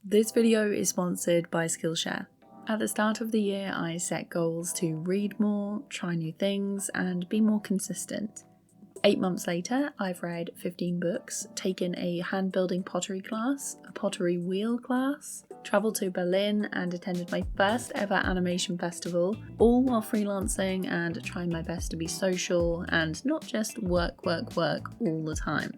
This video is sponsored by Skillshare. At the start of the year, I set goals to read more, try new things, and be more consistent. 8 months later, I've read 15 books, taken a hand-building pottery class, a pottery wheel class, travelled to Berlin and attended my first ever animation festival, all while freelancing and trying my best to be social and not just work all the time.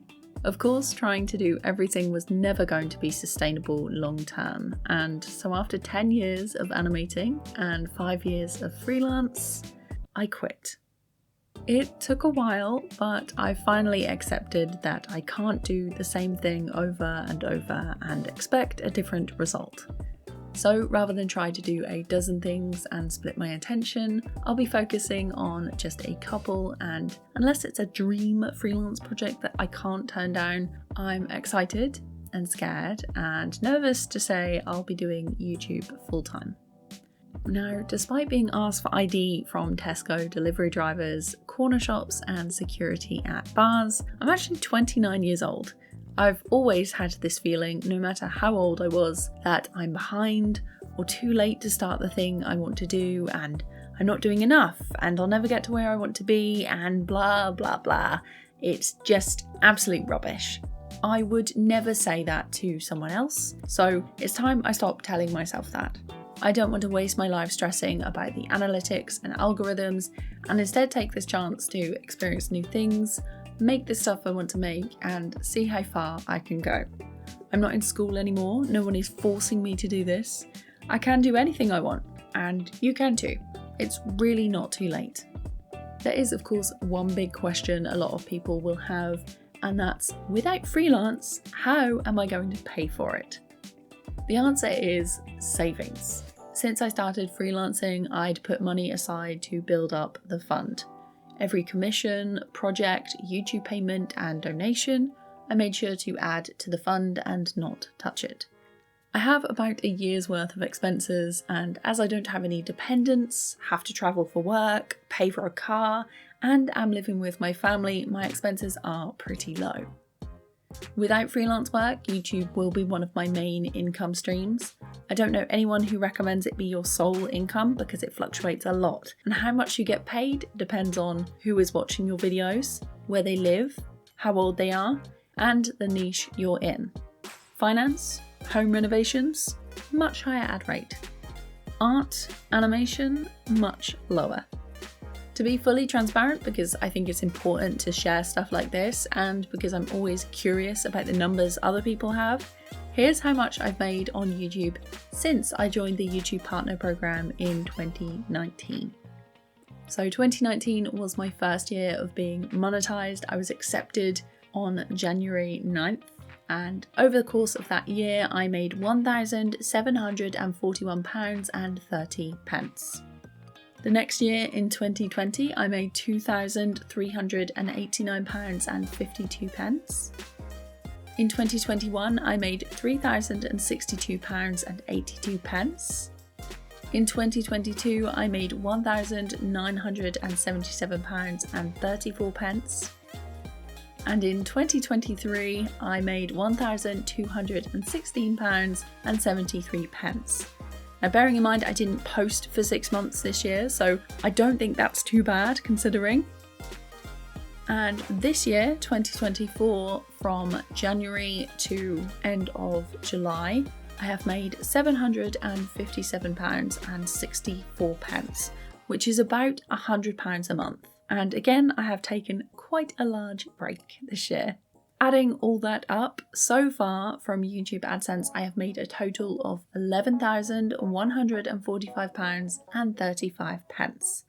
Of course, trying to do everything was never going to be sustainable long term, and so after 10 years of animating and 5 years of freelance, I quit. It took a while, but I finally accepted that I can't do the same thing over and over and expect a different result. So rather than try to do a dozen things and split my attention, I'll be focusing on just a couple, and unless it's a dream freelance project that I can't turn down, I'm excited and scared and nervous to say I'll be doing YouTube full time. Now, despite being asked for ID from Tesco delivery drivers, corner shops and security at bars, I'm actually 29 years old. I've always had this feeling, no matter how old I was, that I'm behind or too late to start the thing I want to do, and I'm not doing enough, and I'll never get to where I want to be, and blah blah blah. It's just absolute rubbish. I would never say that to someone else, so it's time I stop telling myself that. I don't want to waste my life stressing about the analytics and algorithms, and instead take this chance to experience new things, make the stuff I want to make, and see how far I can go. I'm not in school anymore, no one is forcing me to do this. I can do anything I want, and you can too. It's really not too late. There is, of course, one big question a lot of people will have, and that's, without freelance, how am I going to pay for it? The answer is savings. Since I started freelancing, I'd put money aside to build up the fund. Every commission, project, YouTube payment and donation, I made sure to add to the fund and not touch it. I have about a year's worth of expenses, and as I don't have any dependents, have to travel for work, pay for a car, and am living with my family, my expenses are pretty low. Without freelance work, YouTube will be one of my main income streams. I don't know anyone who recommends it be your sole income because it fluctuates a lot, and how much you get paid depends on who is watching your videos, where they live, how old they are, and the niche you're in. Finance, home renovations, much higher ad rate. Art, animation, much lower. To be fully transparent, because I think it's important to share stuff like this, and because I'm always curious about the numbers other people have, here's how much I've made on YouTube since I joined the YouTube Partner Program in 2019. So 2019 was my first year of being monetized. I was accepted on January 9th, and over the course of that year I made £1,741.30. The next year, in 2020, I made £2,389.52. In 2021, I made £3,062.82. In 2022, I made £1,977.34. And in 2023, I made £1,216.73. Now, bearing in mind I didn't post for 6 months this year, so I don't think that's too bad considering. And this year, 2024, from January to end of July, I have made £757.64, which is about £100 a month. And again, I have taken quite a large break this year. Adding all that up, so far from YouTube AdSense, I have made a total of £11,145.35.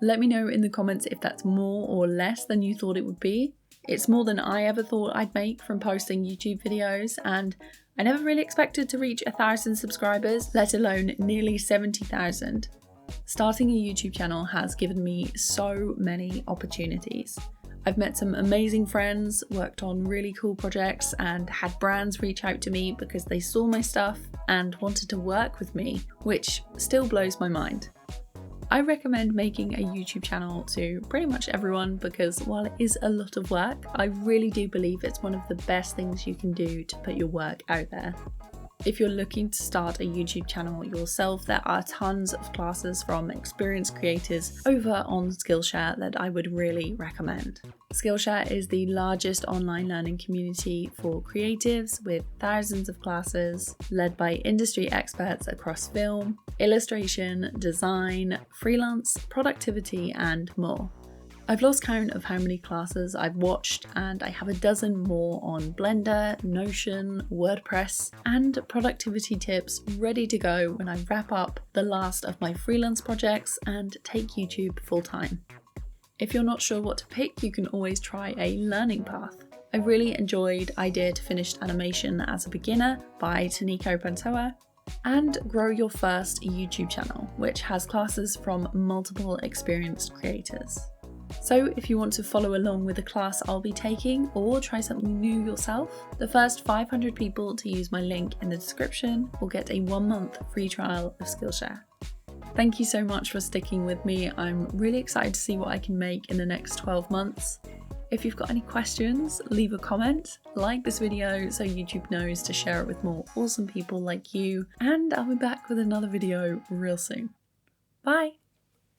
Let me know in the comments if that's more or less than you thought it would be. It's more than I ever thought I'd make from posting YouTube videos, and I never really expected to reach 1,000 subscribers, let alone nearly 70,000. Starting a YouTube channel has given me so many opportunities. I've met some amazing friends, worked on really cool projects, and had brands reach out to me because they saw my stuff and wanted to work with me, which still blows my mind. I recommend making a YouTube channel to pretty much everyone because while it is a lot of work, I really do believe it's one of the best things you can do to put your work out there. If you're looking to start a YouTube channel yourself, there are tons of classes from experienced creators over on Skillshare that I would really recommend. Skillshare is the largest online learning community for creatives with thousands of classes led by industry experts across film, illustration, design, freelance, productivity, and more. I've lost count of how many classes I've watched, and I have a dozen more on Blender, Notion, WordPress, and productivity tips ready to go when I wrap up the last of my freelance projects and take YouTube full-time. If you're not sure what to pick, you can always try a learning path. I really enjoyed Idea to Finished Animation as a Beginner by Taniko Pantoa, and Grow Your First YouTube Channel, which has classes from multiple experienced creators. So if you want to follow along with the class I'll be taking or try something new yourself, the first 500 people to use my link in the description will get a 1-month free trial of Skillshare. Thank you so much for sticking with me. I'm really excited to see what I can make in the next 12 months. If you've got any questions, leave a comment, like this video so YouTube knows to share it with more awesome people like you, and I'll be back with another video real soon. Bye!